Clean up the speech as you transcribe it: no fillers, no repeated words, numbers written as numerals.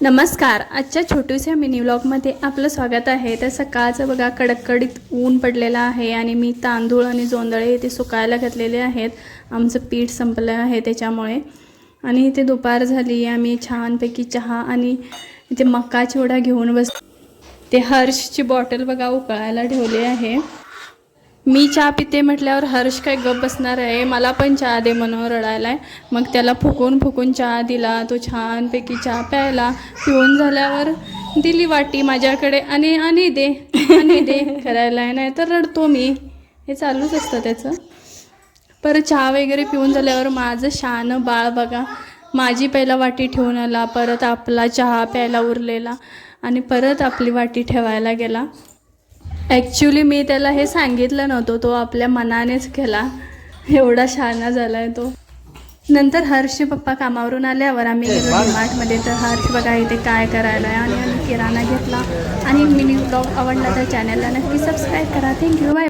नमस्कार. आजच्या छोट्याशा मिनी व्लॉगमध्ये आपलं स्वागत आहे. तर सकाळचं बघा कडकडीत ऊन पडलेलं आहे आणि मी तांदूळ आणि जोंधळे ते सुकायला घातलेले आहेत. आमचं पीठ संपलं आहे त्याच्यामुळे. आणि इथे दुपार झाली, आम्ही छानपैकी चहा आणि इथे मका चिवडा घेऊन ते हर्षची बॉटल बघा उकळायला ठेवली आहे. मी चहा पिते म्हटल्यावर हर्ष काय गप बसणार आहे, मला पण चहा दे म्हणून रडायला आहे. मग त्याला फुकून फुकून चहा दिला. तो छानपैकी चहा प्यायला. पिऊन झाल्यावर दिली वाटी माझ्याकडे आणि आणि दे करायला आहे, नाही तर रडतो मी. हे चालूच असतं त्याचं. परत चहा वगैरे पिऊन झाल्यावर माझं शानं बाळ बघा माझी पहिला वाटी ठेवून आला, परत आपला चहा प्यायला उरलेला आणि परत आपली वाटी ठेवायला गेला. ॲक्च्युली मी त्याला हे सांगितलं नव्हतं, तो आपल्या मनानेच केला. एवढा शहाणा झाला आहे तो. नंतर हर्षचे पप्पा कामावरून आल्यावर आम्ही गेलो डीमार्टमध्ये. तर हर्ष बघा इथे काय करायला आहे आणि आम्ही किराणा घेतला. आणि मिनी व्लॉग आवडला तर चॅनलला नक्की सबस्क्राईब करा. थँक्यू. बाय.